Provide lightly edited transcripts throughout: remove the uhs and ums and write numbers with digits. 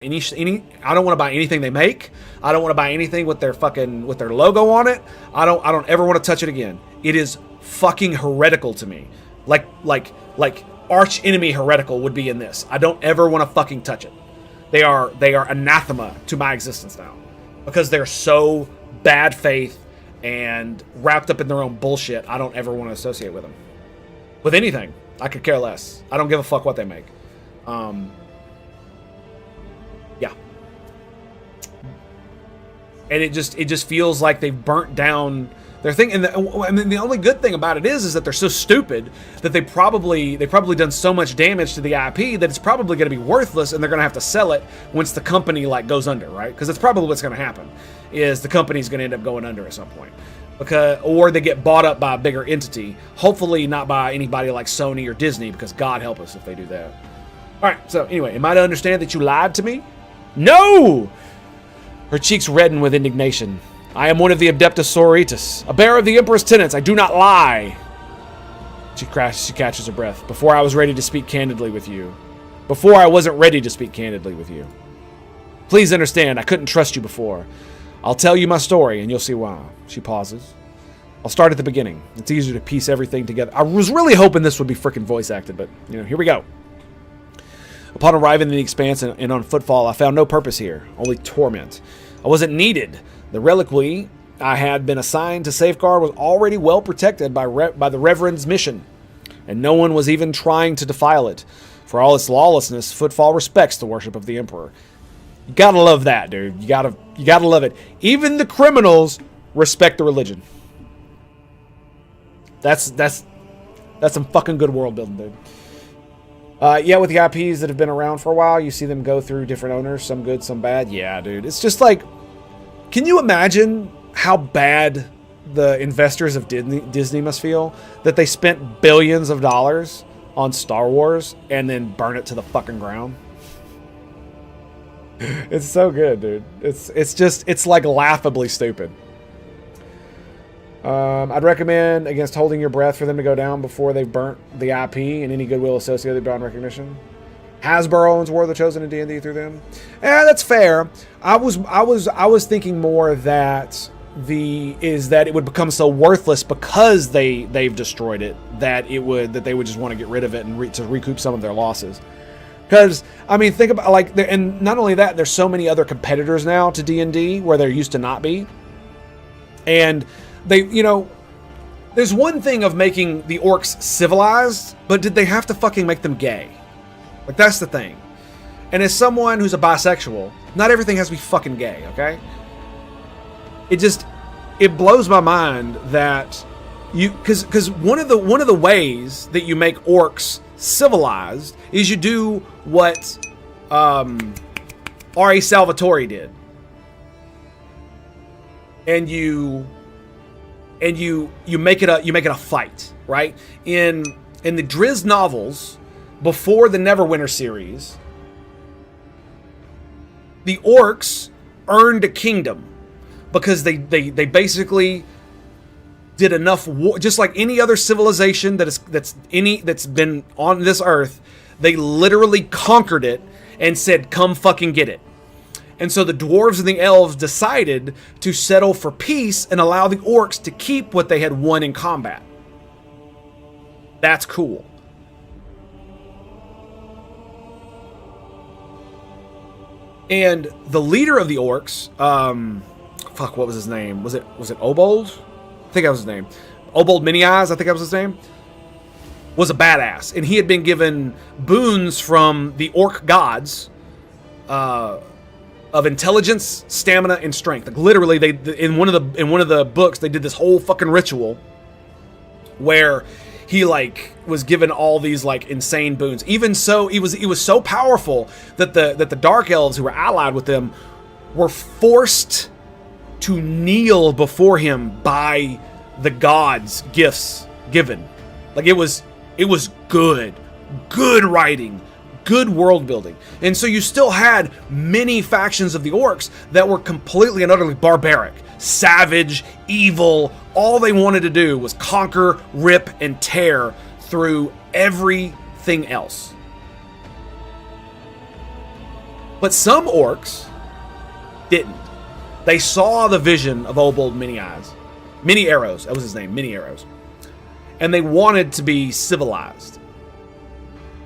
I don't want to buy anything they make. I don't want to buy anything with their logo on it. I don't ever want to touch it again. It is fucking heretical to me. Like arch enemy heretical would be in this. I don't ever want to fucking touch it. They are anathema to my existence now because they're so bad faith and wrapped up in their own bullshit. I don't ever want to associate with them. With anything, I could care less. I don't give a fuck what they make. Yeah. And it just feels like they've burnt down their thing. And the only good thing about it is that they're so stupid that they've probably done so much damage to the IP that it's probably going to be worthless, and they're going to have to sell it once the company goes under, right? Because that's probably what's going to happen. Is the company's going to end up going under at some point, or they get bought up by a bigger entity. Hopefully not by anybody like Sony or Disney, because God help us if they do that. All right. So anyway, am I to understand that you lied to me? No. Her cheeks redden with indignation. I am one of the Adeptus Sororitas, a bearer of the Emperor's tenets. I do not lie. She catches her breath. Before I was ready to speak candidly with you. Before I wasn't ready to speak candidly with you. Please understand, I couldn't trust you before. I'll tell you my story, and you'll see why. She pauses. I'll start at the beginning. It's easier to piece everything together. I was really hoping this would be freaking voice acted, but, here we go. Upon arriving in the Expanse and on footfall, I found no purpose here, only torment. I wasn't needed. The reliquary I had been assigned to safeguard was already well protected by the Reverend's mission, and no one was even trying to defile it. For all its lawlessness, Footfall respects the worship of the Emperor. You gotta love that, dude. You gotta love it. Even the criminals respect the religion. That's some fucking good world building, dude. Yeah, with the IPs that have been around for a while, you see them go through different owners, some good, some bad. Yeah, dude. It's just like, can you imagine how bad the investors of Disney must feel that they spent billions of dollars on Star Wars and then burn it to the fucking ground? It's so good, dude. It's like laughably stupid. I'd recommend against holding your breath for them to go down before they've burnt the IP and any goodwill associated with brand recognition. Hasbro owns War of the Chosen and D&D through them. Yeah, that's fair. I was thinking more that it would become so worthless because they've destroyed it that they would just want to get rid of it and to recoup some of their losses. Because, I mean, think about, and not only that, there's so many other competitors now to D&D where there used to not be. And they, there's one thing of making the orcs civilized, but did they have to fucking make them gay? That's the thing. And as someone who's a bisexual, not everything has to be fucking gay, okay? It blows my mind that because one of the ways that you make orcs civilized is you do what R.A. Salvatore did, and you make it a fight, right? In the Drizzt novels before the Neverwinter series, the orcs earned a kingdom because they basically did enough war, just like any other civilization that's been on this earth. They literally conquered it and said, "Come fucking get it." And so the dwarves and the elves decided to settle for peace and allow the orcs to keep what they had won in combat. That's cool. And the leader of the orcs, what was his name? Was it Obold? I think that was his name. Obold Mini Eyes, I think that was his name. Was a badass, and he had been given boons from the orc gods of intelligence, stamina, and strength. Like literally, in one of the books they did this whole fucking ritual where he was given all these insane boons. Even so, he was so powerful that the dark elves who were allied with them were forced to kneel before him by the gods' gifts given. It was good writing, good world building. And so you still had many factions of the orcs that were completely and utterly barbaric, savage, evil. All they wanted to do was conquer, rip, and tear through everything else. But some orcs didn't. They saw the vision of Old Many Eyes. Many Arrows. That was his name. Many Arrows. And they wanted to be civilized.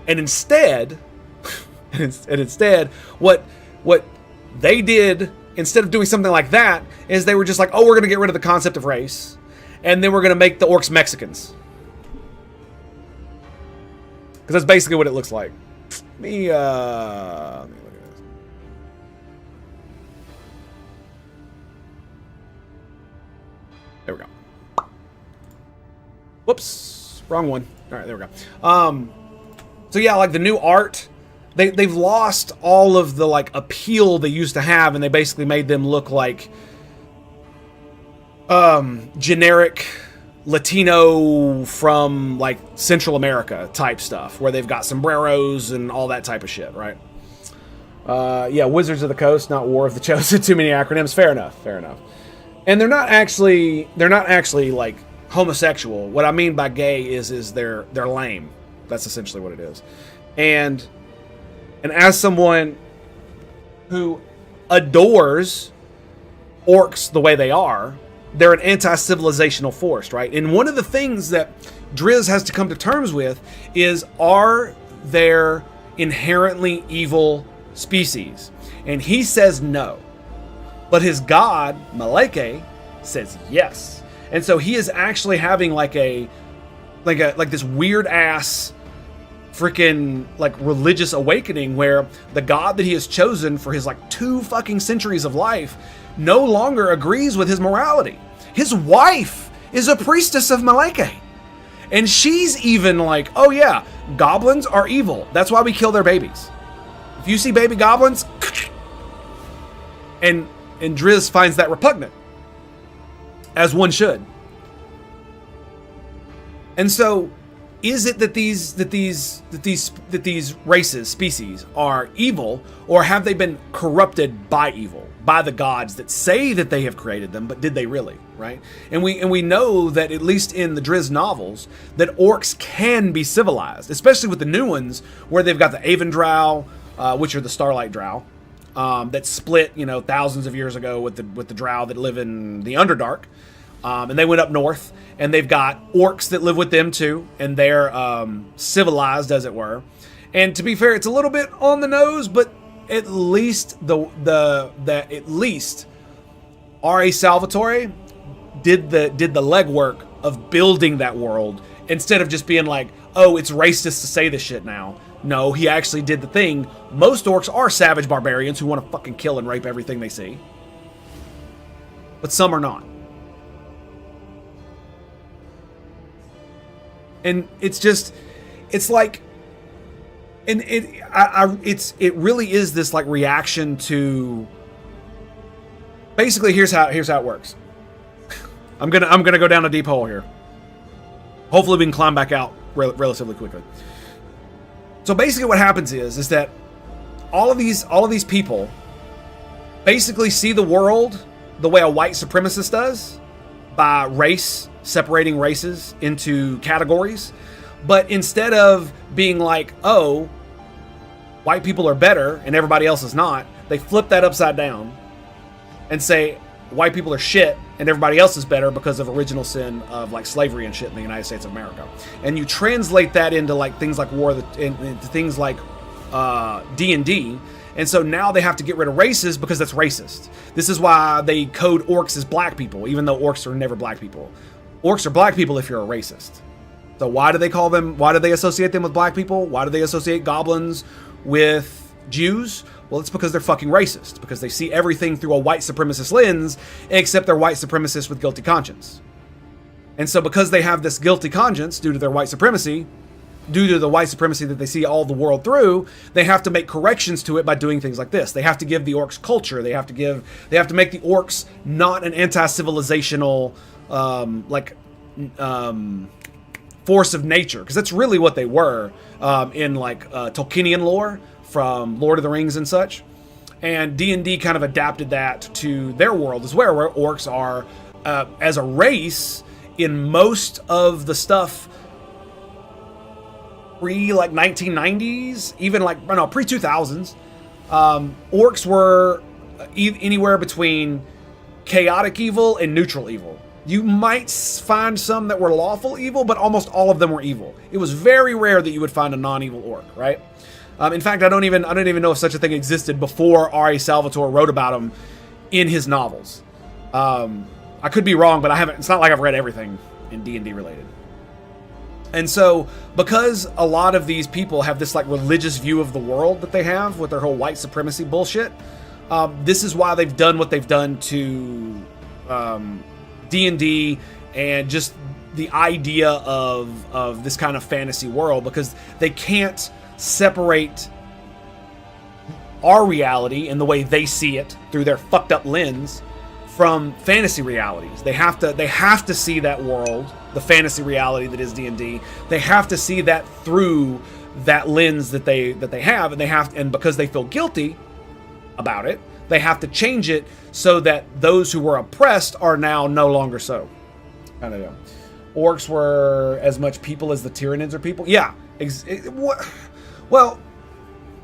And instead, what they did, instead of doing something like that, is they were just like, oh, we're going to get rid of the concept of race. And then we're going to make the orcs Mexicans. Because that's basically what it looks like. Let me look at this. There we go. Whoops. Wrong one. All right, there we go. So yeah, like the new art, they've lost all of the like appeal they used to have, and they basically made them look like generic Latino from like Central America type stuff, where they've got sombreros and all that type of shit, right? Yeah, Wizards of the Coast, not War of the Chosen. Too many acronyms. Fair enough. And they're not actually like homosexual. What I mean by gay is they're lame. That's essentially what it is. And as someone who adores orcs the way they are, they're an anti-civilizational force, right? And one of the things that Drizzt has to come to terms with is, are there inherently evil species? And he says no. But his god, Maleke, says yes. And so he is actually having like this weird ass freaking like religious awakening, where the god that he has chosen for his like 2 fucking centuries of life no longer agrees with his morality. His wife is a priestess of Maleke. And she's even like, oh yeah, goblins are evil. That's why we kill their babies. If you see baby goblins, and Drizzt finds that repugnant, as one should. And so, is it that these races, species, are evil, or have they been corrupted by evil, by the gods that say that they have created them, but did they really, right? And we know that, at least in the Drizzt novels, that orcs can be civilized, especially with the new ones, where they've got the Aven Drow, which are the Starlight Drow, that split, thousands of years ago with the Drow that live in the Underdark. And they went up north, and they've got orcs that live with them too, and they're civilized, as it were. And to be fair, it's a little bit on the nose, but at least at least R.A. Salvatore did the legwork of building that world, instead of just being like, oh, it's racist to say this shit now. No, he actually did the thing. Most orcs are savage barbarians who want to fucking kill and rape everything they see, but some are not. And it's like, and it really is this like reaction to, basically, here's how it works. I'm gonna go down a deep hole here. Hopefully we can climb back out relatively quickly. So basically what happens is that all of these people basically see the world the way a white supremacist does, by race, separating races into categories. But instead of being like, oh, white people are better and everybody else is not, they flip that upside down and say white people are shit and everybody else is better because of original sin of like slavery and shit in the United States of America. And you translate that into like things like into things like D&D. And so now they have to get rid of races because that's racist. This is why they code orcs as black people, even though orcs are never black people. Orcs are black people if you're a racist. So why do they associate them with black people? Why do they associate goblins with Jews? Well, it's because they're fucking racist, because they see everything through a white supremacist lens, except they're white supremacists with guilty conscience. And so because they have this guilty conscience due to their white supremacy, due to the white supremacy that they see all the world through, they have to make corrections to it by doing things like this. They have to give the orcs culture. They have to make the orcs not an anti-civilizational force of nature, because that's really what they were in like Tolkienian lore from Lord of the Rings and such. And D&D kind of adapted that to their world as well, where orcs are as a race in most of the stuff pre like 1990s, even like pre 2000s. Orcs were anywhere between chaotic evil and neutral evil. You might find some that were lawful evil, but almost all of them were evil. It was very rare that you would find a non-evil orc, right? In fact, I don't even know if such a thing existed before R.A. Salvatore wrote about them in his novels. I could be wrong, but I haven't. It's not like I've read everything in D&D related. And so, because a lot of these people have this like religious view of the world that they have with their whole white supremacy bullshit, this is why they've done what they've done to D&D and just the idea of this kind of fantasy world, because they can't separate our reality and the way they see it through their fucked up lens from fantasy realities. They have to see that world, the fantasy reality that is D&D. They have to see that through that lens that they have, and because they feel guilty about it, they have to change it so that those who were oppressed are now no longer so. I don't know. Orcs were as much people as the Tyranids are people. Yeah. Well,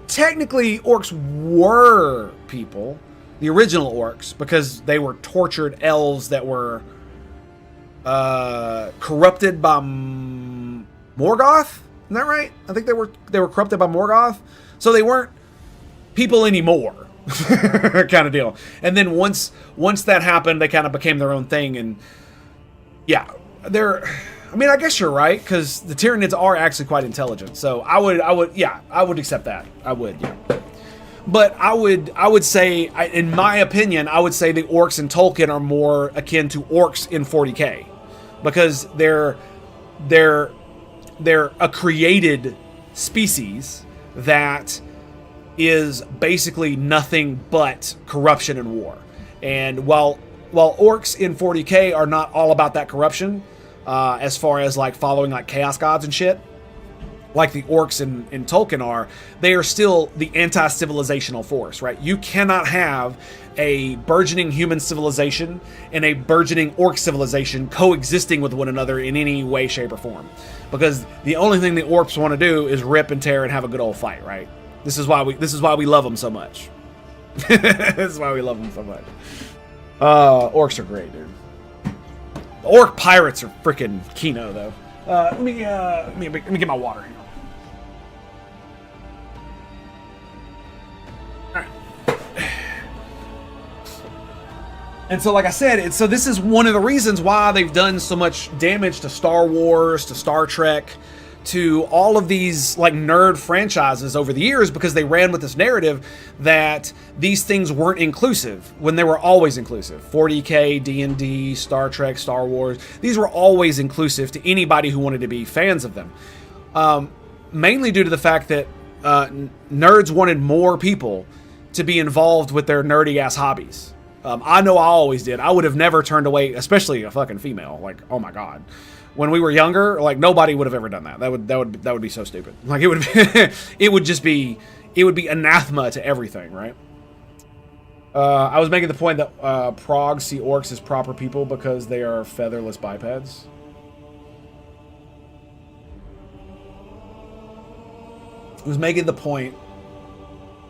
technically, orcs were people, the original orcs, because they were tortured elves that were corrupted by Morgoth. Isn't that right? I think they were corrupted by Morgoth, so they weren't people anymore, kind of deal. And then once that happened, they kind of became their own thing. And yeah, I mean, I guess you're right, because the Tyranids are actually quite intelligent. So I would accept that. I would, yeah. But I would say, in my opinion, I would say the orcs in Tolkien are more akin to orcs in 40K, because they're a created species that is basically nothing but corruption and war. And while orcs in 40K are not all about that corruption, as far as like following like chaos gods and shit, like the orcs in Tolkien are, they are still the anti-civilizational force, right? You cannot have a burgeoning human civilization and a burgeoning orc civilization coexisting with one another in any way, shape, or form. Because the only thing the orcs want to do is rip and tear and have a good old fight, right? This is why we love them so much. This is why we love them so much. Orcs are great, dude. The orc pirates are freaking Kino, though. Let me get my water here. All right. And so, like I said, so this is one of the reasons why they've done so much damage to Star Wars, to Star Trek, to all of these like nerd franchises over the years, because they ran with this narrative that these things weren't inclusive when they were always inclusive. 40K, D&D, Star Trek, Star Wars, these were always inclusive to anybody who wanted to be fans of them. Mainly due to the fact that nerds wanted more people to be involved with their nerdy ass hobbies. I know I always did. I would have never turned away, especially a fucking female. Like, oh my God. When we were younger, like nobody would have ever done that. That would be so stupid. Like it would be, it would be anathema to everything, right? I was making the point that Progs see orcs as proper people because they are featherless bipeds. I was making the point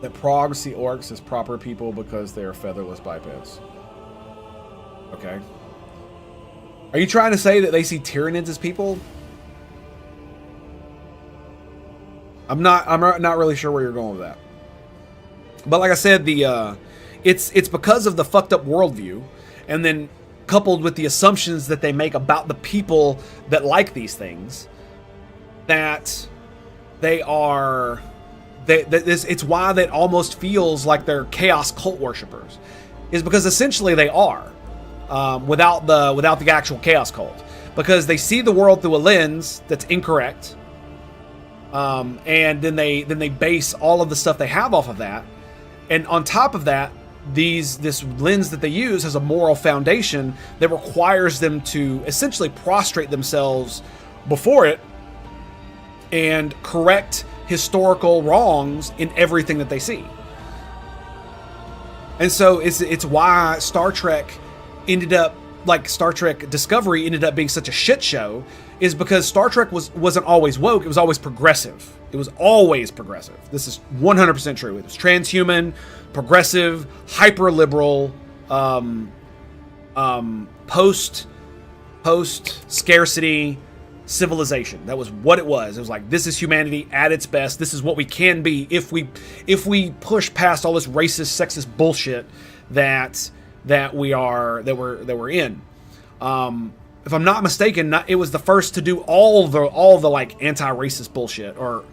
that Progs see orcs as proper people because they are featherless bipeds. Okay. Are you trying to say that they see Tyranids as people? I'm not really sure where you're going with that. But like I said, it's because of the fucked up worldview, and then coupled with the assumptions that they make about the people that like these things, that they are. It's why that almost feels like they're chaos cult worshippers, is because essentially they are. Without the actual chaos cult, because they see the world through a lens that's incorrect, and then they base all of the stuff they have off of that, and on top of that, this lens that they use has a moral foundation that requires them to essentially prostrate themselves before it and correct historical wrongs in everything that they see. And so it's why Star Trek Discovery ended up being such a shit show, is because Star Trek wasn't always woke. It was always progressive. It was always progressive. This is 100% true. It was transhuman, progressive, hyper liberal, post scarcity civilization. That was what it was. It was like, this is humanity at its best. This is what we can be if we push past all this racist, sexist bullshit that we're in. If I'm not mistaken, it was the first to do all the like anti-racist bullshit. Or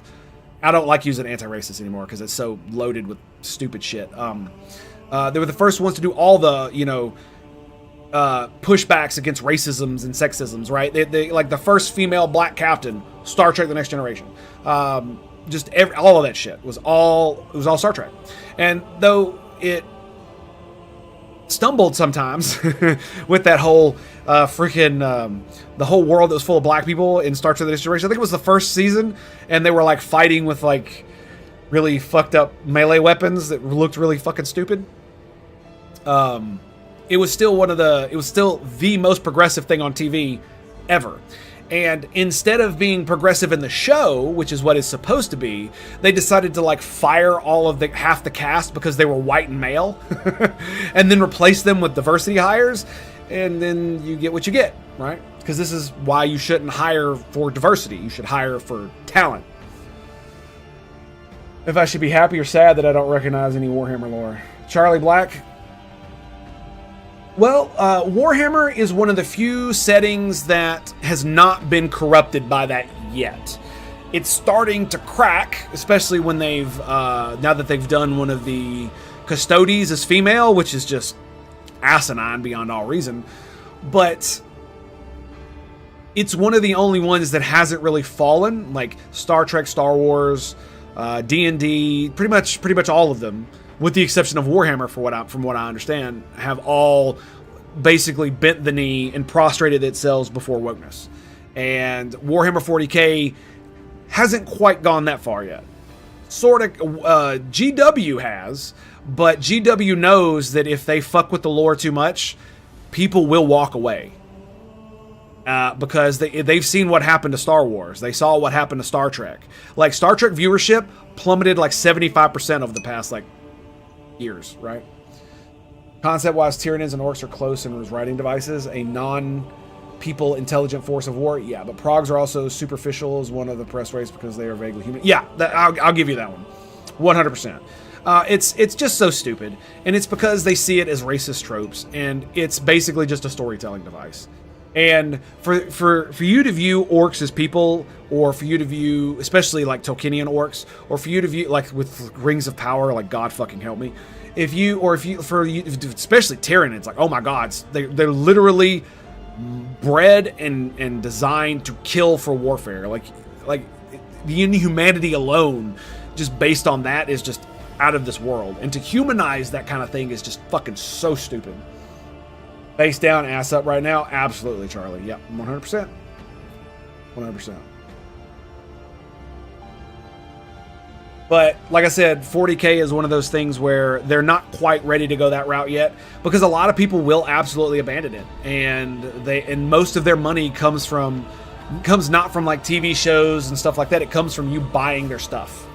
I don't like using anti-racist anymore because it's so loaded with stupid shit. They were the first ones to do all the pushbacks against racisms and sexisms. Right? They like the first female black captain, Star Trek: The Next Generation. All of that shit was all Star Trek. And though it stumbled sometimes with that whole the whole world that was full of black people in Star Trek: The Next Generation. I think it was the first season, and they were like fighting with like really fucked up melee weapons that looked really fucking stupid. It was still the most progressive thing on TV ever. And instead of being progressive in the show, which is what it's supposed to be, they decided to like fire half the cast because they were white and male and then replace them with diversity hires. And then you get what you get, right? Because this is why you shouldn't hire for diversity. You should hire for talent. If I should be happy or sad that I don't recognize any Warhammer lore. Charlie Black. Well, Warhammer is one of the few settings that has not been corrupted by that yet. It's starting to crack, especially when now that they've done one of the Custodes as female, which is just asinine beyond all reason. But it's one of the only ones that hasn't really fallen. Like Star Trek, Star Wars, D&D, pretty much all of them, with the exception of Warhammer, from what I understand, have all basically bent the knee and prostrated itself before wokeness. And Warhammer 40k hasn't quite gone that far yet. Sort of, GW has, but GW knows that if they fuck with the lore too much, people will walk away. Because they've seen what happened to Star Wars. They saw what happened to Star Trek. Like, Star Trek viewership plummeted like 75% over the past, like, years, right? Concept-wise, Tyranids and Orcs are close in writing devices. A non-people intelligent force of war. Yeah, but Progs are also superficial as one of the press race because they are vaguely human. Yeah, I'll give you that one. 100%. It's just so stupid. And it's because they see it as racist tropes. And it's basically just a storytelling device. And for you to view orcs as people, or for you to view, especially like Tolkienian orcs, or for you to view like with rings of power, like God fucking help me, especially Tyranids, like, oh my God, they're literally bred and designed to kill for warfare. Like the inhumanity alone, just based on that, is just out of this world. And to humanize that kind of thing is just fucking so stupid. Face down, ass up right now? Absolutely, Charlie. Yep, 100%. 100%. But, like I said, 40k is one of those things where they're not quite ready to go that route yet, because a lot of people will absolutely abandon it. And most of their money comes not from like TV shows and stuff like that. It comes from you buying their stuff.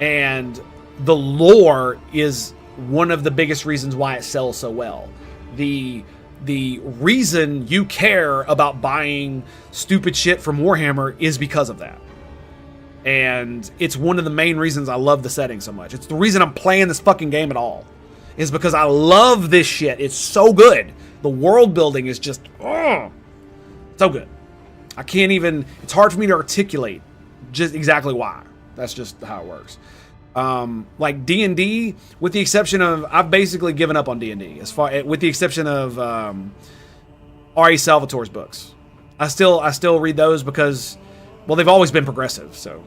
And the lore is one of the biggest reasons why it sells so well. The reason you care about buying stupid shit from Warhammer is because of that. And it's one of the main reasons I love the setting so much. It's the reason I'm playing this fucking game at all. Is because I love this shit. It's so good. The world building is just so good. I can't even, it's hard for me to articulate just exactly why. That's just how it works. Like D&D, with the exception of, I've basically given up on D&D with the exception of R.A. Salvatore's books. I still read those because, well, they've always been progressive, so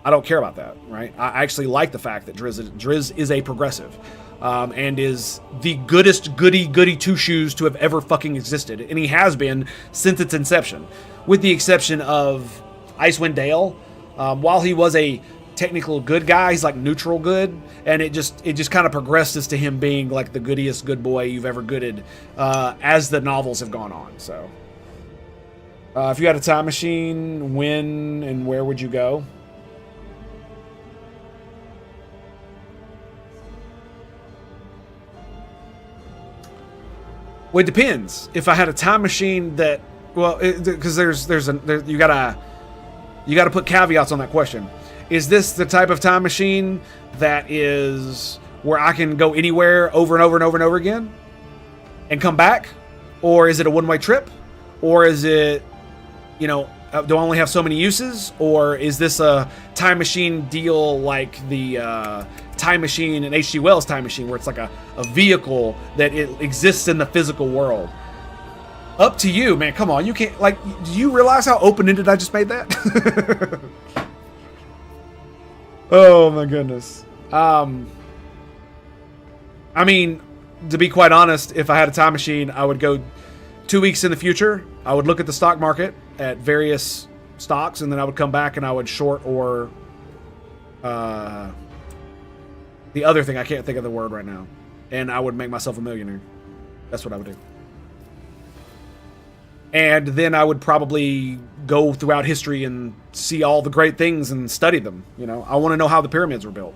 I don't care about that, right? I actually like the fact that Driz is a progressive, and is the goody two-shoes to have ever fucking existed, and he has been since its inception, with the exception of Icewind Dale. While he was a technical good guy, he's like neutral good, and it just kind of progresses to him being like the goodiest good boy you've ever gooded as the novels have gone on. So If you had a time machine, when and where would you go? Well, it depends. If I had a time machine that, well, because you gotta put caveats on that question. Is this the type of time machine that is where I can go anywhere over and over and over and over again and come back? Or is it a one-way trip? Or is it, do I only have so many uses? Or is this a time machine deal like the time machine in H.G. Wells' Time Machine, where it's like a vehicle that it exists in the physical world? Up to you, man. Come on. You can't, do you realize how open-ended I just made that? Oh my goodness. I mean, to be quite honest, if I had a time machine, I would go 2 weeks in the future. I would look at the stock market at various stocks, and then I would come back and I would short or the other thing. I can't think of the word right now. And I would make myself a millionaire. That's what I would do. And then I would probably go throughout history and see all the great things and study them. I want to know how the pyramids were built.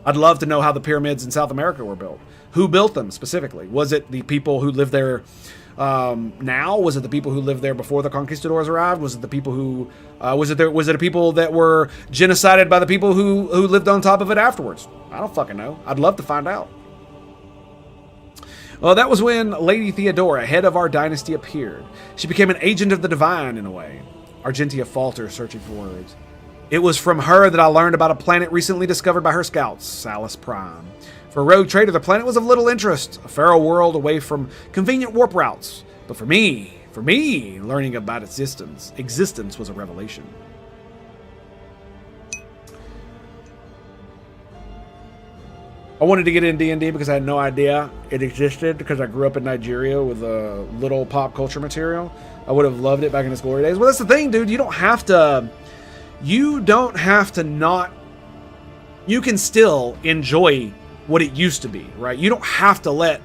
I'd love to know how the pyramids in South America were built. Who built them specifically? Was it the people who live there now? Was it the people who lived there before the conquistadors arrived? Was it the people who was it a people that were genocided by the people who lived on top of it afterwards? I don't fucking know. I'd love to find out. Well, that was when Lady Theodora, head of our dynasty, appeared. She became an agent of the divine, in a way. Argentia falters, searching for words. It was from her that I learned about a planet recently discovered by her scouts, Salus Prime. For a rogue trader, the planet was of little interest, a feral world away from convenient warp routes. But for me, learning about its existence was a revelation. I wanted to get into D&D because I had no idea it existed, because I grew up in Nigeria with little pop culture material. I would have loved it back in its glory days. Well, that's the thing, dude. You don't have to not... You can still enjoy what it used to be, right? You don't have to let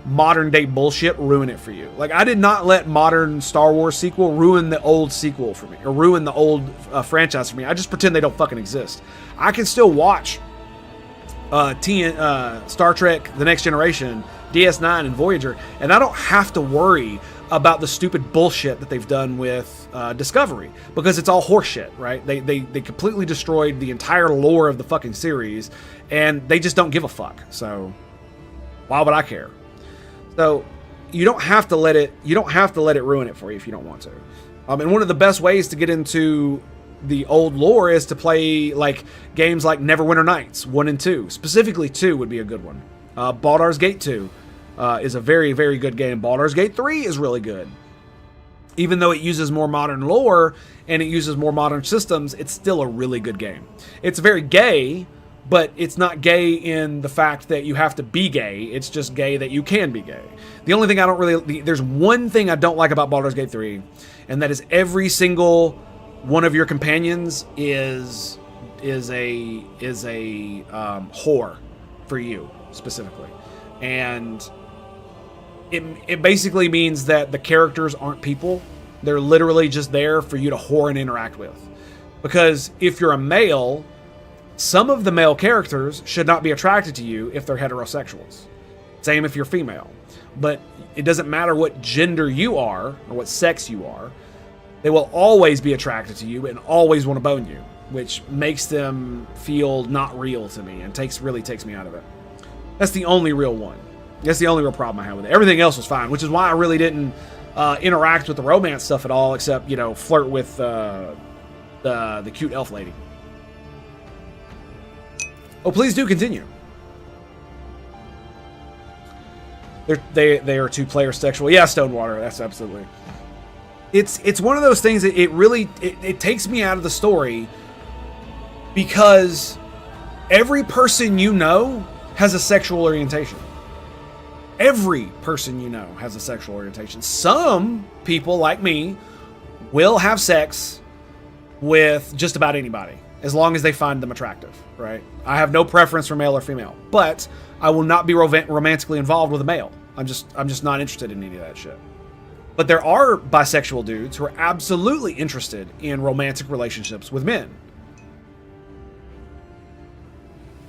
modern day bullshit ruin it for you. Like, I did not let modern Star Wars sequel ruin the old sequel for me, or ruin the old franchise for me. I just pretend they don't fucking exist. I can still watch Star Trek The Next Generation, DS9, and Voyager, and I don't have to worry about the stupid bullshit that they've done with Discovery, because it's all horseshit, right? They completely destroyed the entire lore of the fucking series, and they just don't give a fuck. So why would I care? So you don't have to let it ruin it for you if you don't want to. And one of the best ways to get into the old lore is to play like games like Neverwinter Nights 1 and 2. Specifically 2 would be a good one. Baldur's Gate 2 is a very, very good game. Baldur's Gate 3 is really good. Even though it uses more modern lore and it uses more modern systems, it's still a really good game. It's very gay, but it's not gay in the fact that you have to be gay. It's just gay that you can be gay. The only thing there's one thing I don't like about Baldur's Gate 3, and that is every single one of your companions is a whore for you specifically, and it basically means that the characters aren't people. They're literally just there for you to whore and interact with. Because if you're a male, some of the male characters should not be attracted to you if they're heterosexuals. Same if you're female. But it doesn't matter what gender you are or what sex you are. They will always be attracted to you and always want to bone you, which makes them feel not real to me and really takes me out of it. That's the only real one. That's the only real problem I have with it. Everything else was fine, which is why I really didn't interact with the romance stuff at all, except, flirt with the cute elf lady. Oh, please do continue. They are two-player sexual. Yeah, Stonewater. That's absolutely. It's one of those things that it takes me out of the story, because every person you know has a sexual orientation. Every person you know has a sexual orientation. Some people, like me, will have sex with just about anybody, as long as they find them attractive, right? I have no preference for male or female, but I will not be romantically involved with a male. I'm just not interested in any of that shit. But there are bisexual dudes who are absolutely interested in romantic relationships with men.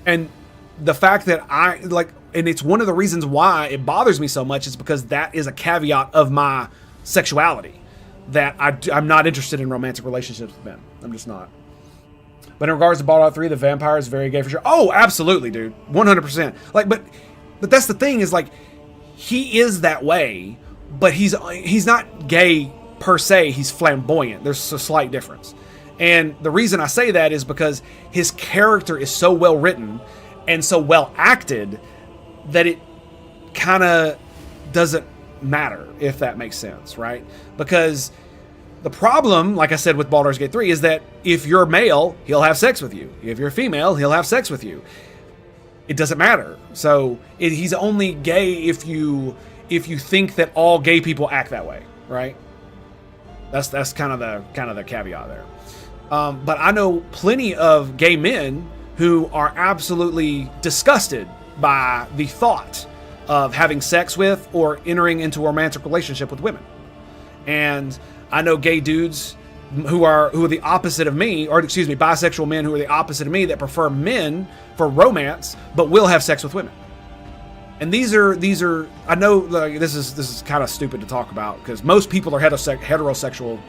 And the fact that and it's one of the reasons why it bothers me so much is because that is a caveat of my sexuality, that I'm not interested in romantic relationships with men. I'm just not. But in regards to Baldur's 3, the vampire is very gay for sure. Oh, absolutely, dude. 100%. Like, but that's the thing is, like, he is that way, but he's not gay per se. He's flamboyant. There's a slight difference. And the reason I say that is because his character is so well written and so well acted that it kind of doesn't matter, if that makes sense, right? Because the problem, like I said with Baldur's Gate 3, is that if you're male, he'll have sex with you. If you're female, he'll have sex with you. It doesn't matter. So he's only gay if you think that all gay people act that way, right? That's kind of the caveat there. But I know plenty of gay men who are absolutely disgusted by the thought of having sex with or entering into a romantic relationship with women. And I know gay dudes who are the opposite of me, or excuse me, bisexual men who are the opposite of me, that prefer men for romance but will have sex with women. And these are I know, like, this is kind of stupid to talk about because most people are heterosexual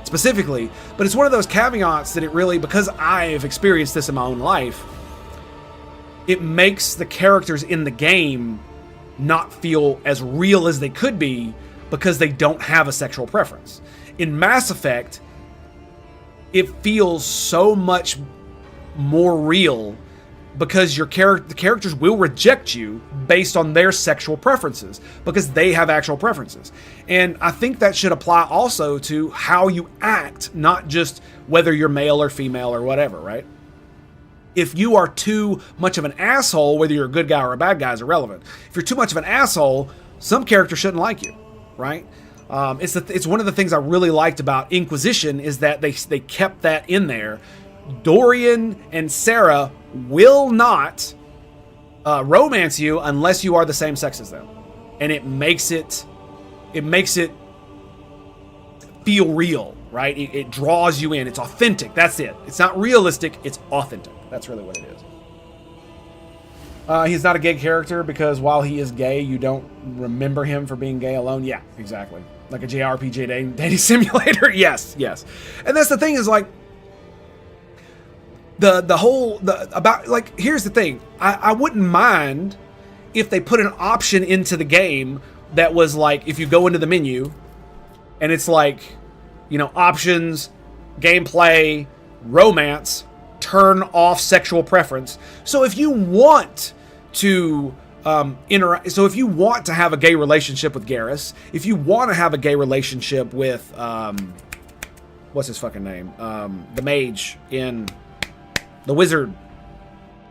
specifically, but it's one of those caveats that it really, because I've experienced this in my own life, it makes the characters in the game not feel as real as they could be because they don't have a sexual preference. In Mass Effect, it feels so much more real because the characters will reject you based on their sexual preferences because they have actual preferences. And I think that should apply also to how you act, not just whether you're male or female or whatever, right? If you are too much of an asshole, whether you're a good guy or a bad guy is irrelevant. If you're too much of an asshole, some characters shouldn't like you, right? It's one of the things I really liked about Inquisition is that they kept that in there. Dorian and Sarah will not romance you unless you are the same sex as them, and it makes it feel real, right? It draws you in. It's authentic. That's it. It's not realistic. It's authentic. That's really what it is. He's not a gay character because while he is gay, you don't remember him for being gay alone. Yeah, exactly. Like a JRPG dating simulator. Yes. And that's the thing is, like, here's the thing. I wouldn't mind if they put an option into the game that was like, if you go into the menu and it's like, options, gameplay, romance, turn off sexual preference. So if you want to if you want to have a gay relationship with Garrus, if you want to have a gay relationship with what's his fucking name? The mage in the wizard.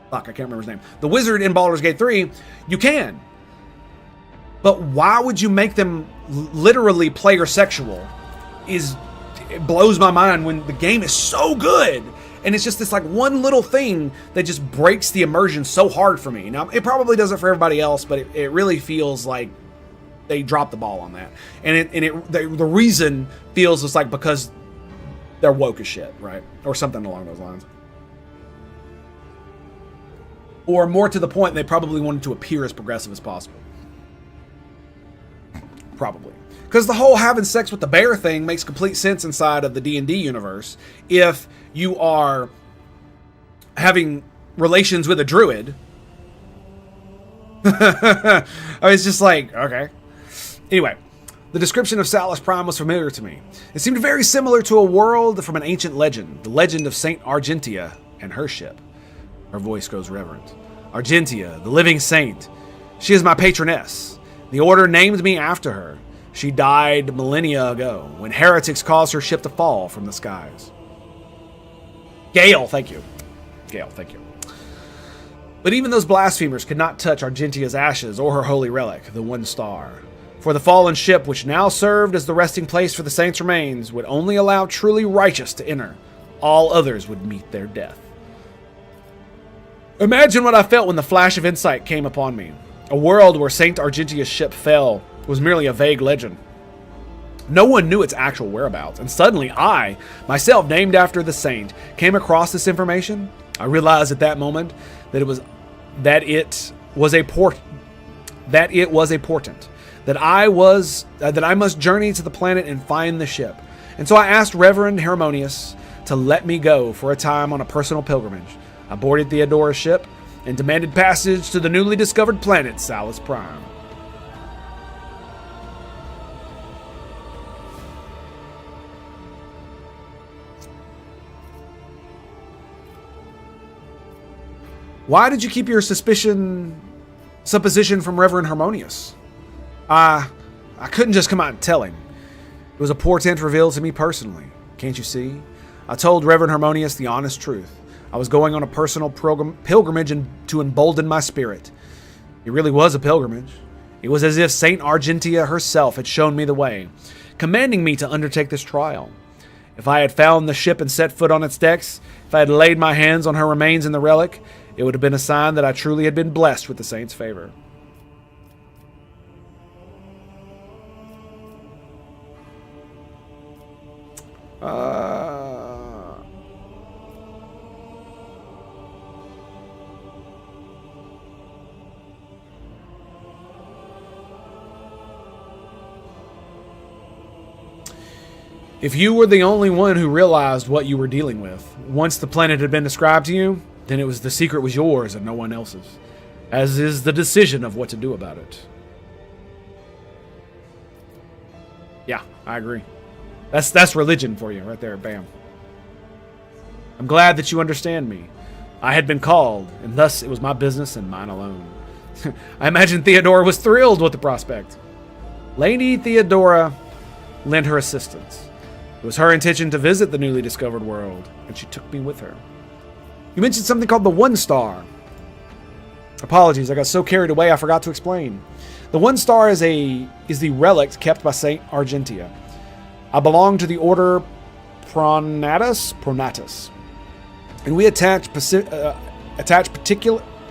Fuck, I can't remember his name. The wizard in Baldur's Gate 3, you can. But why would you make them literally player sexual? It blows my mind when the game is so good. And it's just this like one little thing that just breaks the immersion so hard for me. Now, it probably does it for everybody else, but it really feels like they dropped the ball on that. And the reason feels just like because they're woke as shit, right? Or something along those lines. Or more to the point, they probably wanted to appear as progressive as possible. Probably. Because the whole having sex with the bear thing makes complete sense inside of the D&D universe. If you are having relations with a druid. I was just like, okay. Anyway, the description of Salus Prime was familiar to me. It seemed very similar to a world from an ancient legend. The legend of Saint Argentia and her ship. Her voice goes reverent. Argentia, the living saint. She is my patroness. The order named me after her. She died millennia ago when heretics caused her ship to fall from the skies. Gale, thank you. Gale, thank you. But even those blasphemers could not touch Argentia's ashes or her holy relic, the one star. For the fallen ship, which now served as the resting place for the saints' remains, would only allow truly righteous to enter. All others would meet their death. Imagine what I felt when the flash of insight came upon me. A world where Saint Argentia's ship fell was merely a vague legend. No one knew its actual whereabouts, and suddenly I, myself named after the saint, came across this information. I realized at that moment that it was a portent, that I must journey to the planet and find the ship. And so I asked Reverend Harmonious to let me go for a time on a personal pilgrimage. I boarded Theodora's ship and demanded passage to the newly discovered planet Salus Prime. Why did you keep your supposition from Reverend Harmonious? I couldn't just come out and tell him. It was a portent revealed to me personally. Can't you see? I told Reverend Harmonious the honest truth. I was going on a personal pilgrimage to embolden my spirit. It really was a pilgrimage. It was as if Saint Argentia herself had shown me the way, commanding me to undertake this trial. If I had found the ship and set foot on its decks, if I had laid my hands on her remains in the relic, it would have been a sign that I truly had been blessed with the saint's favor. If you were the only one who realized what you were dealing with, once the planet had been described to you, then the secret was yours and no one else's, as is the decision of what to do about it. Yeah, I agree. That's religion for you right there, bam. I'm glad that you understand me. I had been called, and thus it was my business and mine alone. I imagine Theodora was thrilled with the prospect. Lady Theodora lent her assistance. It was her intention to visit the newly discovered world, and she took me with her. You mentioned something called the One Star. Apologies, I got so carried away I forgot to explain. The One Star is the relic kept by Saint Argentia. I belong to the order Pronatus, and we attach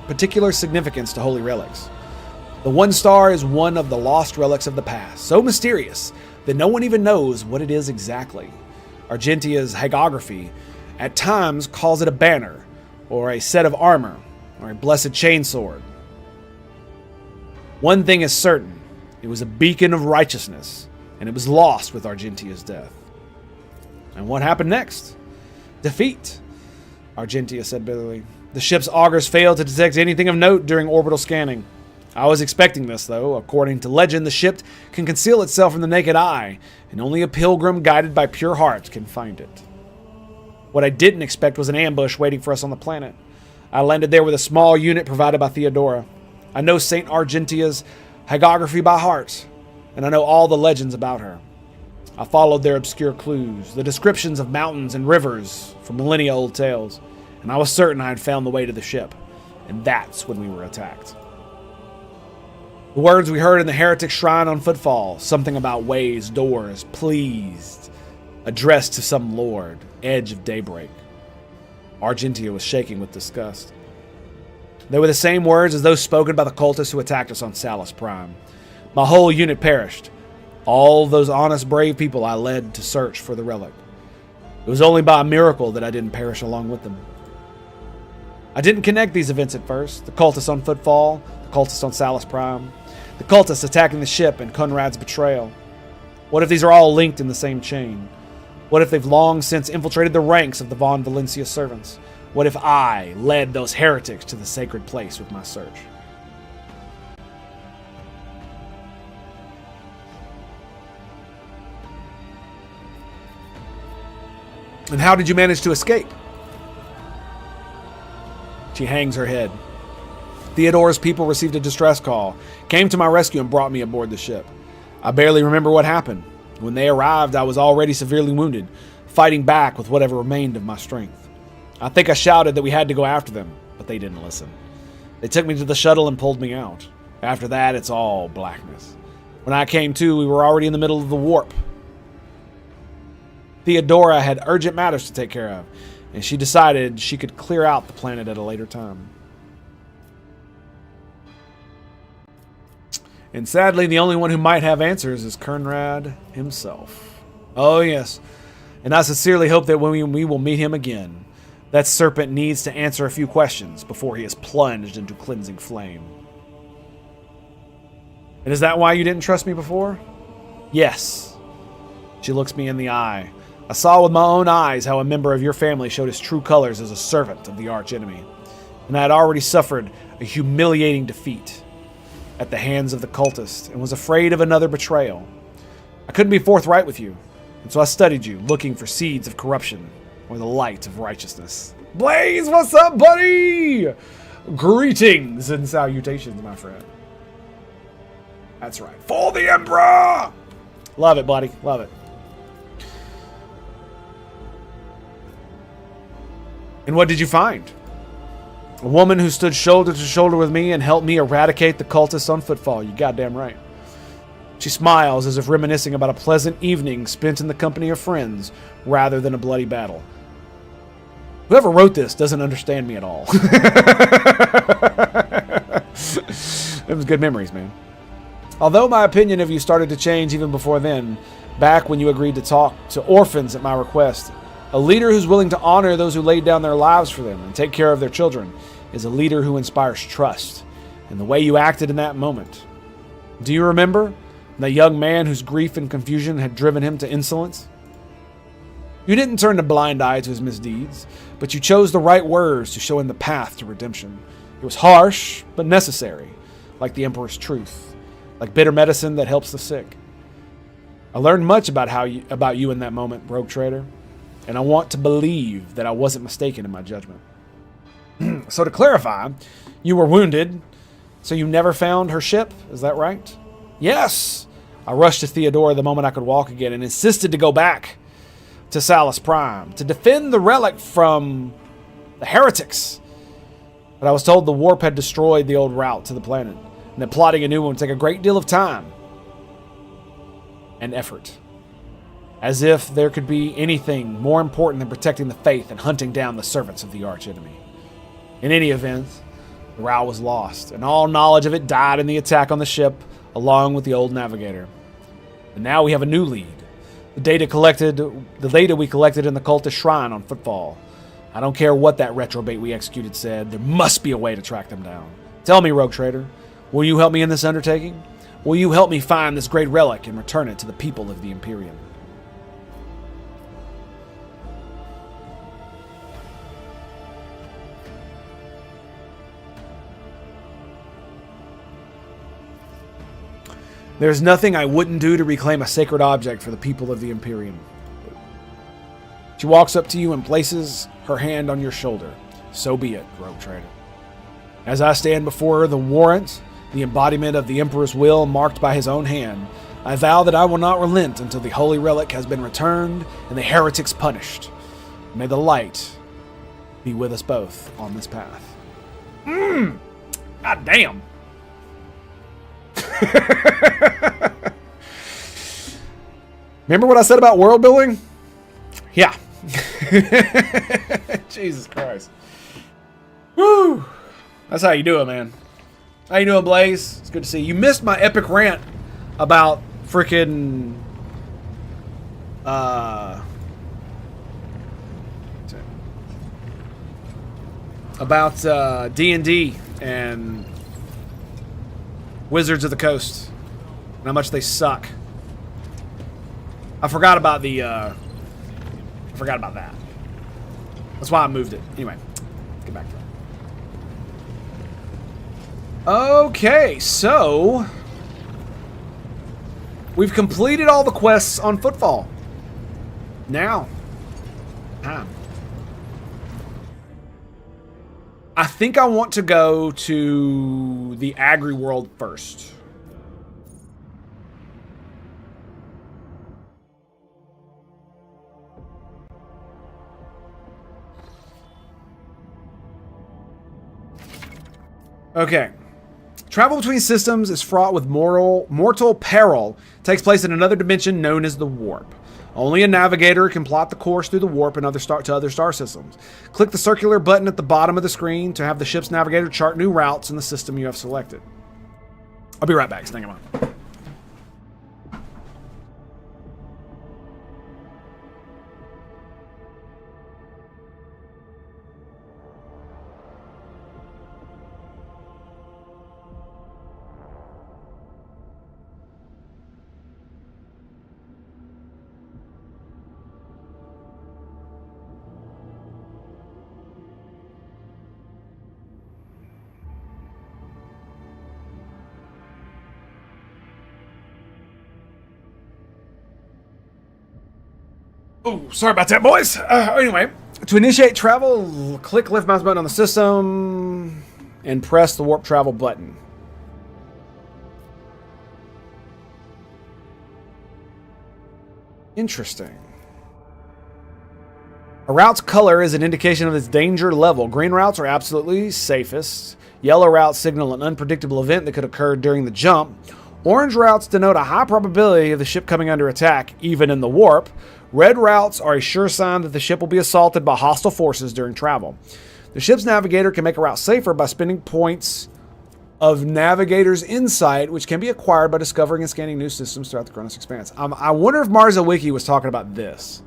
particular significance to holy relics. The One Star is one of the lost relics of the past, so mysterious that no one even knows what it is exactly. Argentia's hagiography at times calls it a banner, or a set of armor, or a blessed chainsword. One thing is certain, it was a beacon of righteousness, and it was lost with Argentia's death. And what happened next? Defeat, Argentia said bitterly. The ship's augurs failed to detect anything of note during orbital scanning. I was expecting this, though. According to legend, the ship can conceal itself from the naked eye, and only a pilgrim guided by pure heart can find it. What I didn't expect was an ambush waiting for us on the planet. I landed there with a small unit provided by Theodora. I know Saint Argentia's hagiography by heart, and I know all the legends about her. I followed their obscure clues, the descriptions of mountains and rivers from millennia-old tales, and I was certain I had found the way to the ship, and that's when we were attacked. The words we heard in the heretic shrine on footfall, something about ways, doors, pleased, addressed to some lord, edge of daybreak. Argentia was shaking with disgust. They were the same words as those spoken by the cultists who attacked us on Salus Prime. My whole unit perished. All those honest, brave people I led to search for the relic. It was only by a miracle that I didn't perish along with them. I didn't connect these events at first. The cultists on footfall, the cultists on Salus Prime, the cultists attacking the ship, and Conrad's betrayal. What if these are all linked in the same chain? What if they've long since infiltrated the ranks of the Von Valencia servants? What if I led those heretics to the sacred place with my search? And how did you manage to escape? She hangs her head. Theodora's people received a distress call, came to my rescue, and brought me aboard the ship. I barely remember what happened. When they arrived, I was already severely wounded, fighting back with whatever remained of my strength. I think I shouted that we had to go after them, but they didn't listen. They took me to the shuttle and pulled me out. After that, it's all blackness. When I came to, we were already in the middle of the warp. Theodora had urgent matters to take care of, and she decided she could clear out the planet at a later time. And sadly, the only one who might have answers is Kernrad himself. Oh, yes. And I sincerely hope that when we will meet him again, that serpent needs to answer a few questions before he is plunged into cleansing flame. And is that why you didn't trust me before? Yes. She looks me in the eye. I saw with my own eyes how a member of your family showed his true colors as a servant of the archenemy. And I had already suffered a humiliating defeat at the hands of the cultist and was afraid of another betrayal. I couldn't be forthright with you, and so I studied you, looking for seeds of corruption or the light of righteousness. Blaze, what's up, buddy? Greetings and salutations, my friend. That's right. For the Emperor! Love it, buddy. Love it. And what did you find? A woman who stood shoulder to shoulder with me and helped me eradicate the cultists on footfall. You goddamn right. She smiles as if reminiscing about a pleasant evening spent in the company of friends rather than a bloody battle. Whoever wrote this doesn't understand me at all. It was good memories, man. Although my opinion of you started to change even before then, back when you agreed to talk to orphans at my request, a leader who's willing to honor those who laid down their lives for them and take care of their children is a leader who inspires trust. And the way you acted in that moment. Do you remember the young man whose grief and confusion had driven him to insolence? You didn't turn a blind eye to his misdeeds, but you chose the right words to show him the path to redemption. It was harsh, but necessary, like the Emperor's truth, like bitter medicine that helps the sick. I learned much about you in that moment, Rogue Trader, and I want to believe that I wasn't mistaken in my judgment. So to clarify, you were wounded, so you never found her ship, is that right? Yes! I rushed to Theodora the moment I could walk again and insisted to go back to Salus Prime to defend the relic from the heretics. But I was told the warp had destroyed the old route to the planet, and that plotting a new one would take a great deal of time and effort. As if there could be anything more important than protecting the faith and hunting down the servants of the archenemy. In any event, the route was lost, and all knowledge of it died in the attack on the ship, along with the old navigator. And now we have a new lead. The data we collected in the cultist shrine on Footfall. I don't care what that retrobait we executed said, there must be a way to track them down. Tell me, Rogue Trader, will you help me in this undertaking? Will you help me find this great relic and return it to the people of the Imperium? There's nothing I wouldn't do to reclaim a sacred object for the people of the Imperium. She walks up to you and places her hand on your shoulder. So be it, Rogue Trader. As I stand before her, the warrant, the embodiment of the Emperor's will marked by his own hand, I vow that I will not relent until the holy relic has been returned and the heretics punished. May the light be with us both on this path. God damn. Remember what I said about world building? Yeah. Jesus Christ. Woo! That's how you do it, man. How you doing, Blaze? It's good to see you. You missed my epic rant about freaking about D&D and Wizards of the Coast and how much they suck. I forgot about that. That's why I moved it. Anyway, let's get back to that. Okay, so we've completed all the quests on Footfall. Now, I think I want to go to the Agri World first. Okay. Travel between systems is fraught with mortal peril. It takes place in another dimension known as the Warp. Only a navigator can plot the course through the Warp and other star systems. Click the circular button at the bottom of the screen to have the ship's navigator chart new routes in the system you have selected. I'll be right back. Staying on. Oh, sorry about that, boys. Anyway, to initiate travel, click left mouse button on the system and press the warp travel button. Interesting. A route's color is an indication of its danger level. Green routes are absolutely safest. Yellow routes signal an unpredictable event that could occur during the jump. Orange routes denote a high probability of the ship coming under attack, even in the warp. Red routes are a sure sign that the ship will be assaulted by hostile forces during travel. The ship's navigator can make a route safer by spending points of Navigator's Insight, which can be acquired by discovering and scanning new systems throughout the Kronos Expanse. I wonder if Marza Wiki was talking about this.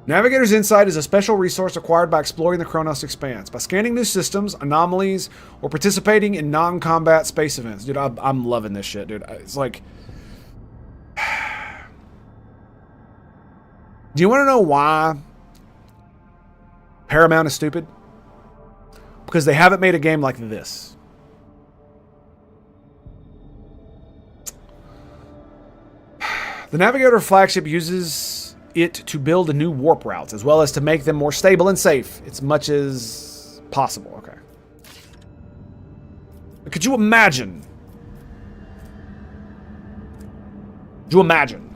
Navigator's Insight is a special resource acquired by exploring the Kronos Expanse. By scanning new systems, anomalies, or participating in non-combat space events. Dude, I'm loving this shit, dude. It's like... Do you want to know why Paramount is stupid? Because they haven't made a game like this. The Navigator flagship uses it to build new warp routes, as well as to make them more stable and safe, as much as possible. Okay. Could you imagine? Could you imagine?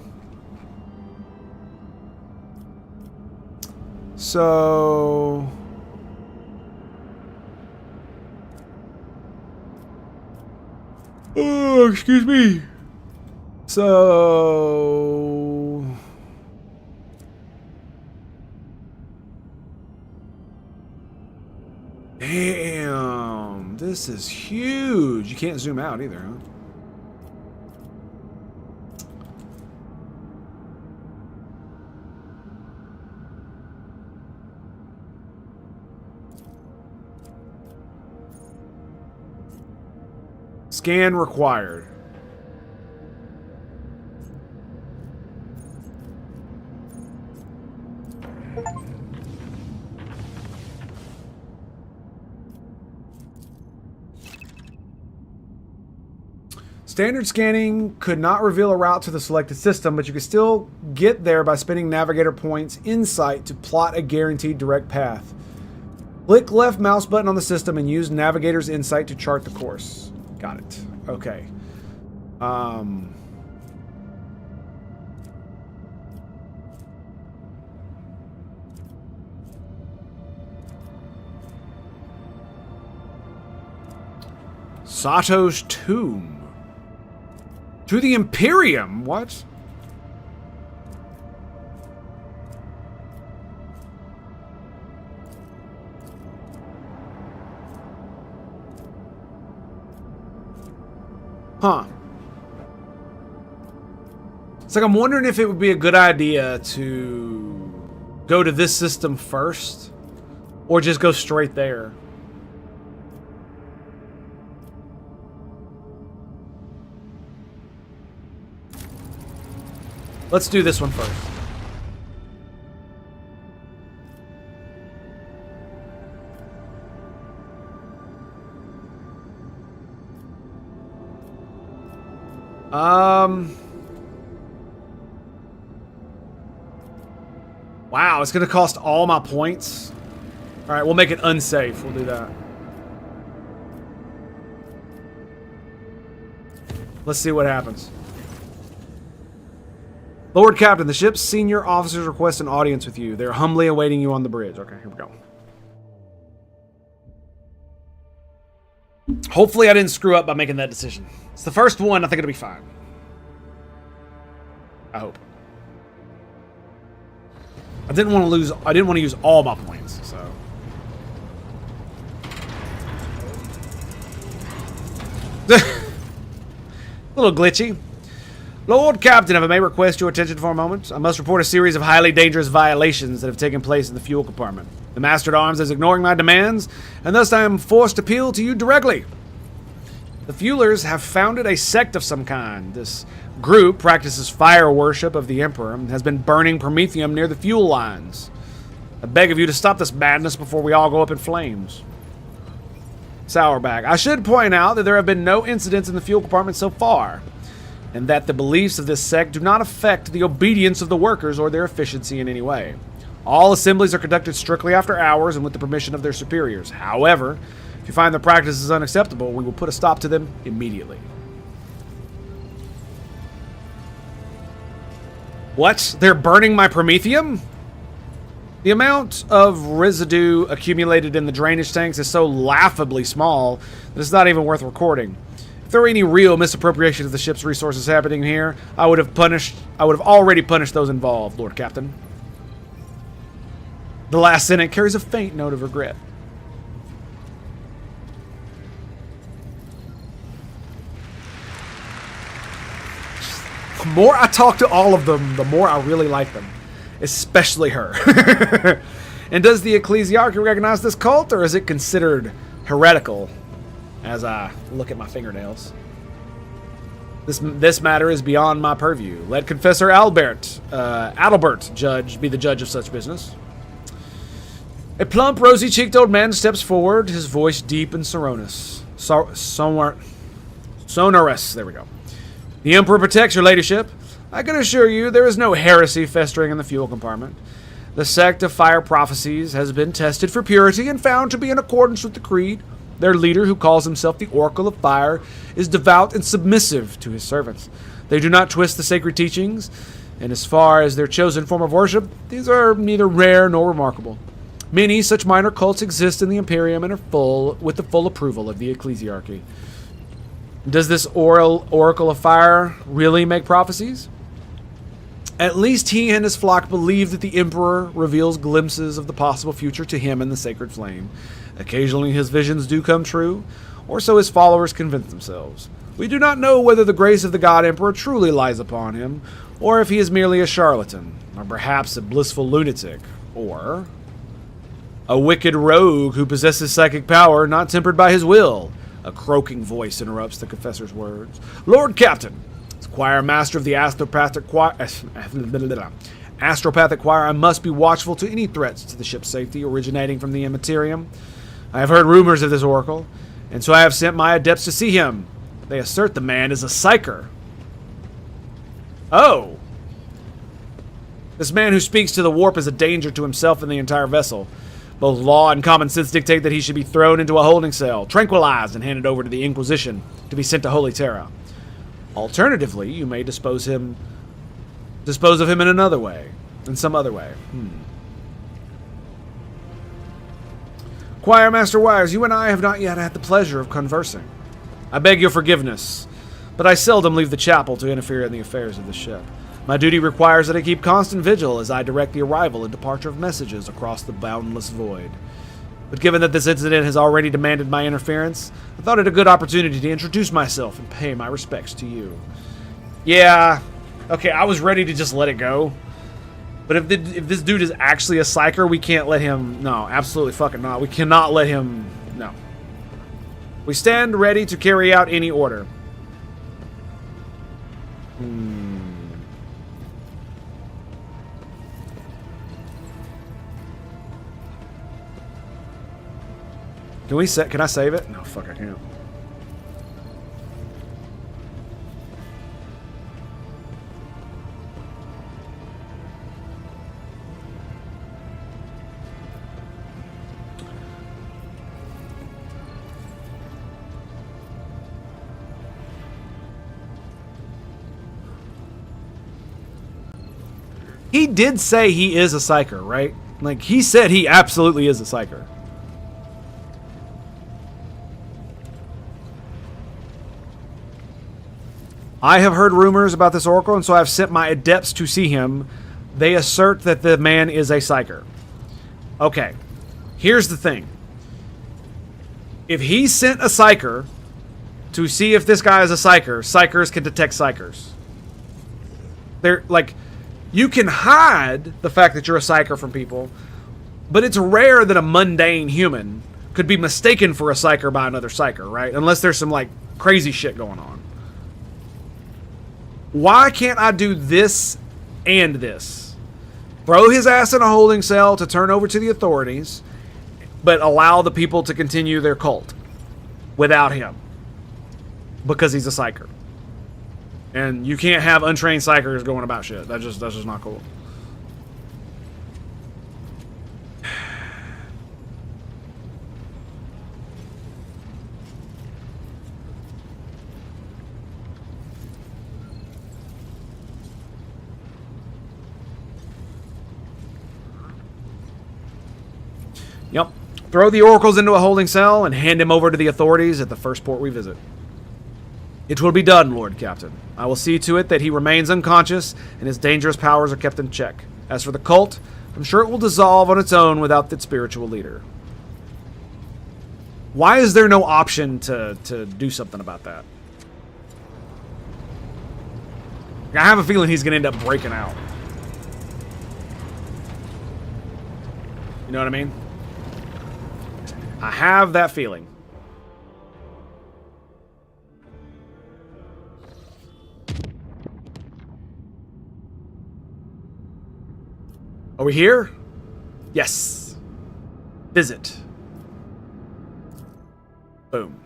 So... Oh, excuse me. So... Damn, this is huge. You can't zoom out either, huh? Scan required. Standard scanning could not reveal a route to the selected system, but you could still get there by spending Navigator Points Insight to plot a guaranteed direct path. Click left mouse button on the system and use Navigator's Insight to chart the course. Got it. Okay. Sato's tomb. To the Imperium? What? Huh. It's like I'm wondering if it would be a good idea to go to this system first or just go straight there. Let's do this one first. Wow, it's going to cost all my points. All right, we'll make it unsafe. We'll do that. Let's see what happens. Lord Captain, the ship's senior officers request an audience with you. They're humbly awaiting you on the bridge. Okay, here we go. Hopefully I didn't screw up by making that decision. It's the first one. I think it'll be fine. I hope. I didn't want to use all my points, so. A little glitchy. Lord Captain, if I may request your attention for a moment, I must report a series of highly dangerous violations that have taken place in the fuel compartment. The Master-at-Arms is ignoring my demands, and thus I am forced to appeal to you directly. The fuelers have founded a sect of some kind. This group practices fire worship of the Emperor and has been burning promethium near the fuel lines. I beg of you to stop this madness before we all go up in flames. Sourback. I should point out that there have been no incidents in the fuel compartment so far, and that the beliefs of this sect do not affect the obedience of the workers or their efficiency in any way. All assemblies are conducted strictly after hours and with the permission of their superiors. However, if you find the practices unacceptable, we will put a stop to them immediately. What? They're burning my promethium? The amount of residue accumulated in the drainage tanks is so laughably small that it's not even worth recording. If there were any real misappropriation of the ship's resources happening here, I would have already punished those involved, Lord Captain. The last sentence carries a faint note of regret. The more I talk to all of them, the more I really like them. Especially her. And does the ecclesiarchy recognize this cult, or is it considered heretical? As I look at my fingernails. This matter is beyond my purview. Let Confessor Adalbert be the judge of such business. A plump, rosy-cheeked old man steps forward, his voice deep and sonorous. Sonorous, there we go. The Emperor protects your ladyship. I can assure you there is no heresy festering in the fuel compartment. The sect of fire prophecies has been tested for purity and found to be in accordance with the creed. Their leader, who calls himself the Oracle of Fire, is devout and submissive to his servants. They do not twist the sacred teachings, and as far as their chosen form of worship, these are neither rare nor remarkable. Many such minor cults exist in the Imperium and are with the full approval of the ecclesiarchy. Does this Oracle of Fire really make prophecies? At least he and his flock believe that the Emperor reveals glimpses of the possible future to him in the sacred flame. Occasionally his visions do come true, or so his followers convince themselves. We do not know whether the grace of the God Emperor truly lies upon him, or if he is merely a charlatan, or perhaps a blissful lunatic, or a wicked rogue who possesses psychic power not tempered by his will. A croaking voice interrupts the confessor's words. Lord Captain, as choir master of the astropathic choir, I must be watchful to any threats to the ship's safety originating from the Immaterium. I have heard rumors of this oracle, and so I have sent my adepts to see him. They assert the man is a psyker. Oh. This man who speaks to the warp is a danger to himself and the entire vessel. Both law and common sense dictate that he should be thrown into a holding cell, tranquilized, and handed over to the Inquisition to be sent to Holy Terra. Alternatively, you may dispose of him in another way, in some other way. Choir Master Wires, you and I have not yet had the pleasure of conversing. I beg your forgiveness, but I seldom leave the chapel to interfere in the affairs of the ship. My duty requires that I keep constant vigil as I direct the arrival and departure of messages across the boundless void. But given that this incident has already demanded my interference, I thought it a good opportunity to introduce myself and pay my respects to you. Yeah, okay, I was ready to just let it go. But if this dude is actually a psyker, we can't let him... No, absolutely fucking not. We cannot let him... No. We stand ready to carry out any order. Can I save it? No, fuck, I can't. He did say he is a psyker, right? Like, he said he absolutely is a psyker. I have heard rumors about this oracle, and so I have sent my adepts to see him. They assert that the man is a psyker. Okay. Here's the thing. If he sent a psyker to see if this guy is a psyker, psykers can detect psykers. They're like, you can hide the fact that you're a psyker from people, but it's rare that a mundane human could be mistaken for a psyker by another psyker, right? Unless there's some like crazy shit going on. Why can't I do this and this? Throw his ass in a holding cell to turn over to the authorities, but allow the people to continue their cult without him because he's a psyker. And you can't have untrained psychers going about shit. That's just not cool. Yep. Throw the oracles into a holding cell and hand him over to the authorities at the first port we visit. It will be done, Lord Captain. I will see to it that he remains unconscious and his dangerous powers are kept in check. As for the cult, I'm sure it will dissolve on its own without its spiritual leader. Why is there no option to do something about that? I have a feeling he's going to end up breaking out. You know what I mean? I have that feeling. Are we here? Yes. Visit. Boom.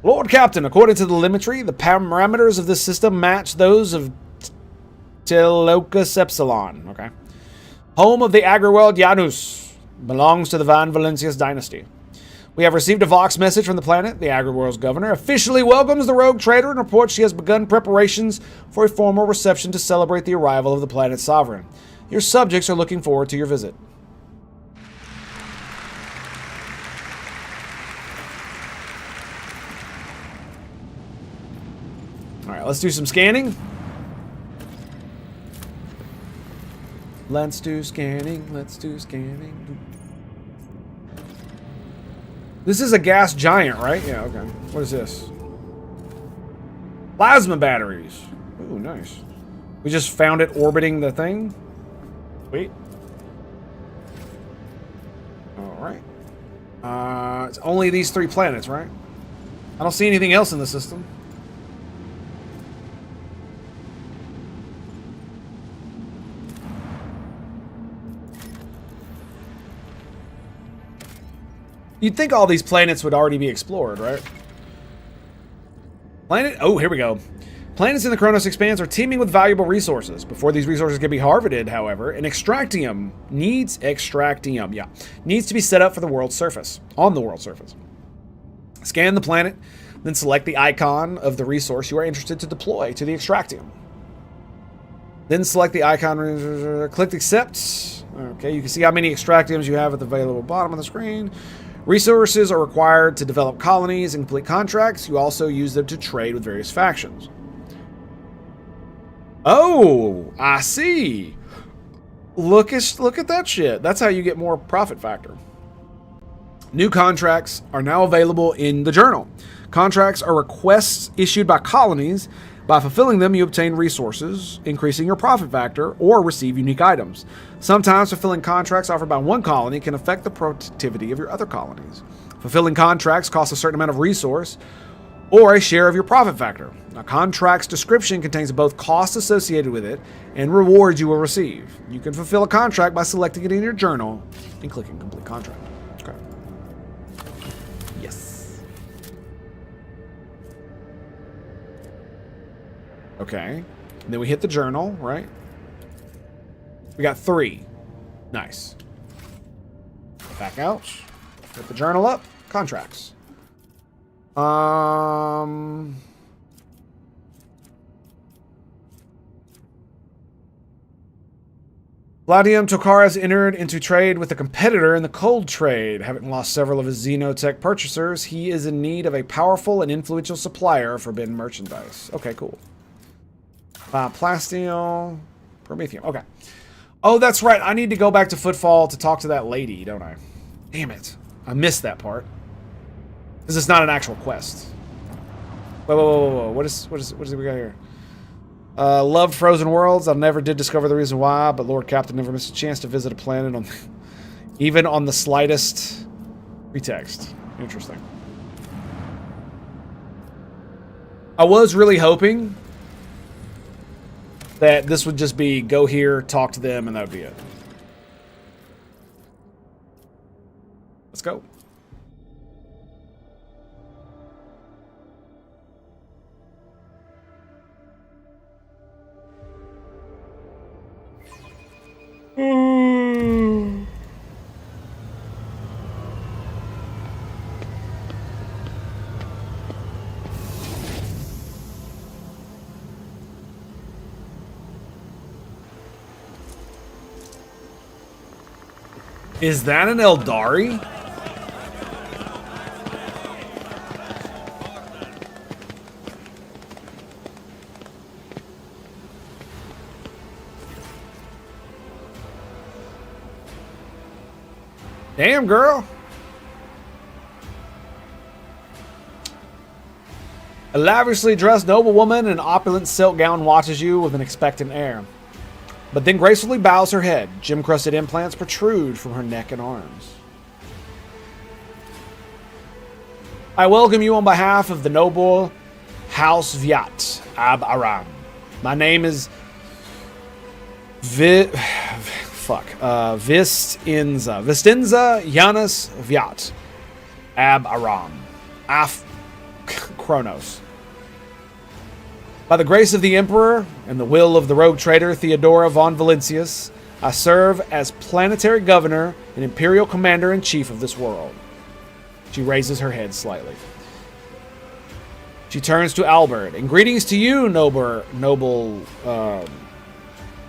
Lord Captain, according to the telemetry, the parameters of this system match those of Telocus Epsilon. Okay. Home of the agri-world Janus. Belongs to the Van Valencius dynasty. We have received a Vox message from the planet. The agri-world's governor officially welcomes the rogue traitor and reports she has begun preparations for a formal reception to celebrate the arrival of the planet's sovereign. Your subjects are looking forward to your visit. Alright, let's do some scanning. Let's do scanning. Let's do scanning. This is a gas giant, right? Yeah, okay. What is this? Plasma batteries. Ooh, nice. We just found it orbiting the thing. Wait. Alright. It's only these 3 planets, right? I don't see anything else in the system. You'd think all these planets would already be explored, right? Oh, here we go. Planets in the Kronos Expanse are teeming with valuable resources. Before these resources can be harvested, however, an extractium needs to be set up for the world's surface, on the world's surface. Scan the planet, then select the icon of the resource you are interested to deploy to the extractium. Then select the icon, click accept. Okay, you can see how many extractiums you have at the available bottom of the screen. Resources are required to develop colonies and complete contracts. You also use them to trade with various factions. Oh, I see. Look at that shit. That's how you get more profit factor. New contracts are now available in the journal. Contracts are requests issued by colonies. By fulfilling them, you obtain resources, increasing your profit factor, or receive unique items. Sometimes fulfilling contracts offered by one colony can affect the productivity of your other colonies. Fulfilling contracts costs a certain amount of resource, or a share of your profit factor. A contract's description contains both costs associated with it and rewards you will receive. You can fulfill a contract by selecting it in your journal and clicking complete contract. Okay. Yes. Okay. And then we hit the journal, right? We got 3. Nice. Back out. Hit the journal up. Contracts. Gladium Tokar has entered into trade with a competitor in the cold trade. Having lost several of his Xenotech purchasers, he is in need of a powerful and influential supplier of forbidden merchandise. Okay, cool. Plasteel, Prometheum. Okay. Oh, that's right. I need to go back to Footfall to talk to that lady, don't I? Damn it. I missed that part. Because it's not an actual quest. Whoa. What is we got here? Loved Frozen Worlds. I never did discover the reason why, but Lord Captain never missed a chance to visit a planet on even on the slightest pretext. Interesting. I was really hoping that this would just be go here, talk to them, and that would be it. Let's go. Is that an Eldari? Damn, girl. A lavishly dressed noblewoman in an opulent silk gown watches you with an expectant air, but then gracefully bows her head. Gem-crusted implants protrude from her neck and arms. I welcome you on behalf of the noble House Vyat Ab Aram. My name is Vistinza Janus Vyat Ab Aram Af Kronos. By the grace of the Emperor and the will of the rogue traitor Theodora von Valentius, I serve as planetary governor and imperial commander-in-chief of this world. She raises her head slightly. She turns to Albert. And greetings to you, noble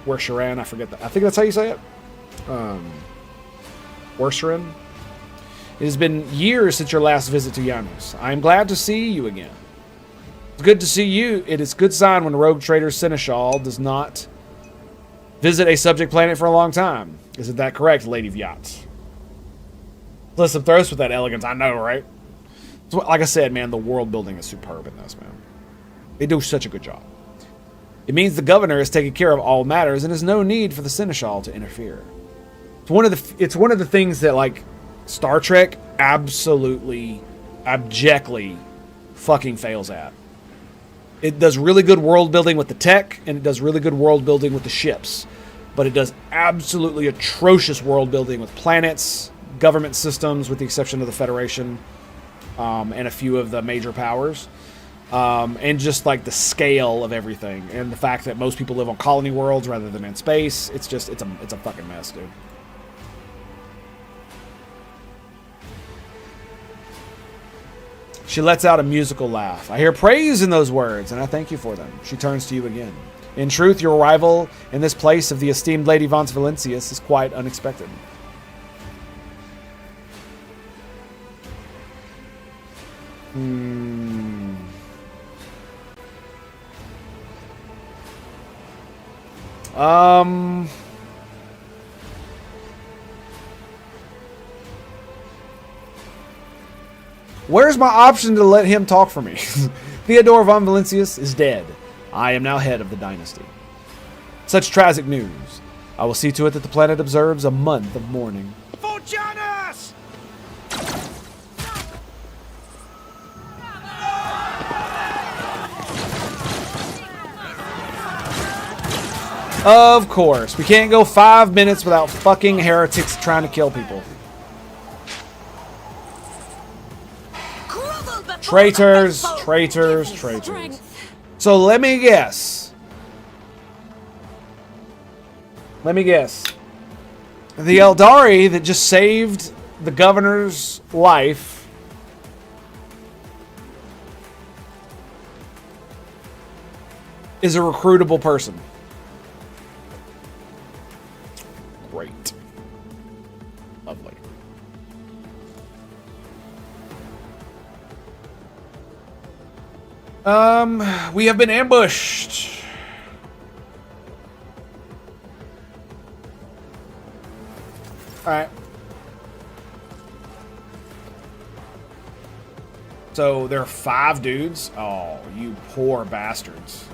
Worshiran. I forget that. I think that's how you say it. Worshiran. It has been years since your last visit to Janus. I am glad to see you again. It's good to see you. It is a good sign when a rogue trader Seneschal does not visit a subject planet for a long time. Isn't that correct, Lady Vyat? Bless some throats with that elegance, I know, right? So, like I said, man, the world building is superb in this, man. They do such a good job. It means the governor is taking care of all matters and has no need for the Seneschal to interfere. It's one of the things that, like, Star Trek absolutely, abjectly fucking fails at. It does really good world building with the tech, and it does really good world building with the ships. But it does absolutely atrocious world building with planets, government systems, with the exception of the Federation, and a few of the major powers. And just like the scale of everything, and the fact that most people live on colony worlds rather than in space. It's a fucking mess, dude. She lets out a musical laugh. I hear praise in those words, and I thank you for them. She turns to you again. In truth, your arrival in this place of the esteemed Lady von Valentius is quite unexpected. Where's my option to let him talk for me? Theodore von Valentius is dead. I am now head of the dynasty. Such tragic news. I will see to it that the planet observes a month of mourning. For Janus! Of course. We can't go 5 minutes without fucking heretics trying to kill people. Traitors, traitors, traitors. So let me guess. The Eldari that just saved the governor's life is a recruitable person. We have been ambushed. Alright. So there are 5 dudes. Oh, you poor bastards.